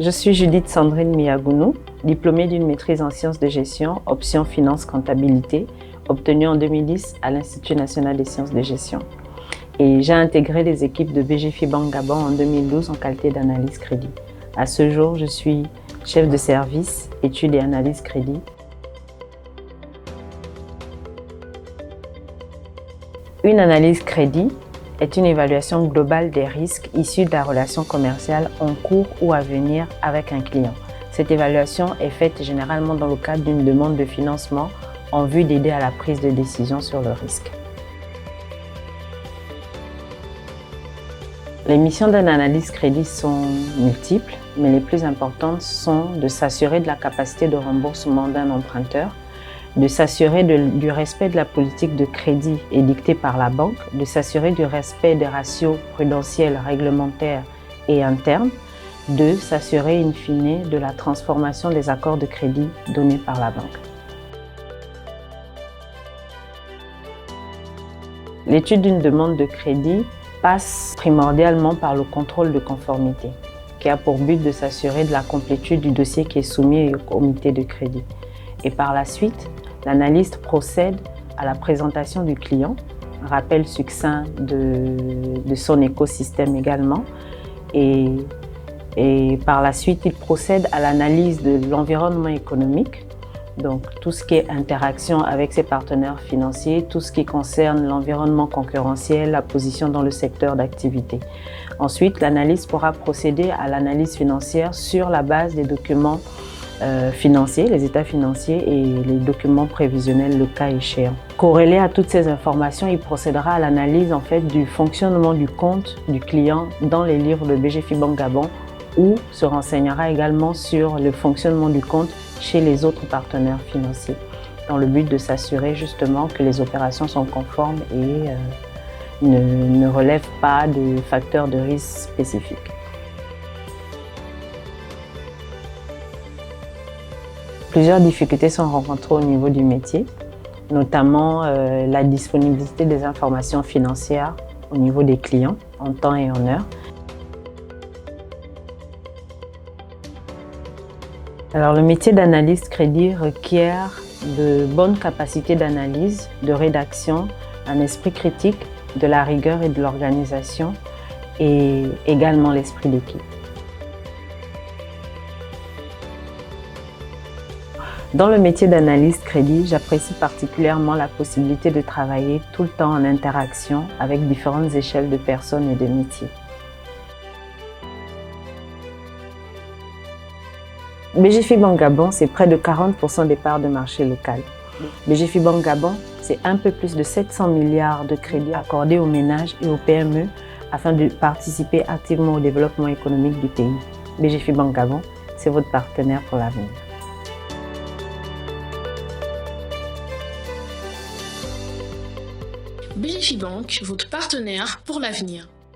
Je suis Judith Sandrine Miagounou, diplômée d'une maîtrise en sciences de gestion, option finance comptabilité, obtenue en 2010 à l'Institut national des sciences de gestion. Et j'ai intégré les équipes de BGFI Banque Gabon en 2012 en qualité d'analyse crédit. À ce jour, je suis chef de service, études et analyse crédit. Une analyse crédit est une évaluation globale des risques issus de la relation commerciale en cours ou à venir avec un client. Cette évaluation est faite généralement dans le cadre d'une demande de financement en vue d'aider à la prise de décision sur le risque. Les missions d'un analyse crédit sont multiples, mais les plus importantes sont de s'assurer de la capacité de remboursement d'un emprunteur, de s'assurer du respect de la politique de crédit édictée par la banque, de s'assurer du respect des ratios prudentiels, réglementaires et internes, de s'assurer in fine de la transformation des accords de crédit donnés par la banque. L'étude d'une demande de crédit passe primordialement par le contrôle de conformité, qui a pour but de s'assurer de la complétude du dossier qui est soumis au comité de crédit. Et par la suite, l'analyste procède à la présentation du client, un rappel succinct de son écosystème également, et par la suite, il procède à l'analyse de l'environnement économique, donc tout ce qui est interaction avec ses partenaires financiers, tout ce qui concerne l'environnement concurrentiel, la position dans le secteur d'activité. Ensuite, l'analyste pourra procéder à l'analyse financière sur la base des documents financiers, les états financiers et les documents prévisionnels le cas échéant. Corrélé à toutes ces informations, il procédera à l'analyse du fonctionnement du compte du client dans les livres de BGFI Banque Gabon, où se renseignera également sur le fonctionnement du compte chez les autres partenaires financiers, dans le but de s'assurer justement que les opérations sont conformes et ne relèvent pas de facteurs de risque spécifiques. Plusieurs difficultés sont rencontrées au niveau du métier, notamment la disponibilité des informations financières au niveau des clients en temps et en heure. Alors, le métier d'analyste crédit requiert de bonnes capacités d'analyse, de rédaction, un esprit critique, de la rigueur et de l'organisation et également l'esprit d'équipe. Dans le métier d'analyste crédit, j'apprécie particulièrement la possibilité de travailler tout le temps en interaction avec différentes échelles de personnes et de métiers. BGFI Banque Gabon, c'est près de 40% des parts de marché local. BGFI Banque Gabon, c'est un peu plus de 700 milliards de crédits accordés aux ménages et aux PME afin de participer activement au développement économique du pays. BGFI Banque Gabon, c'est votre partenaire pour l'avenir. BGFI Banque, votre partenaire pour l'avenir.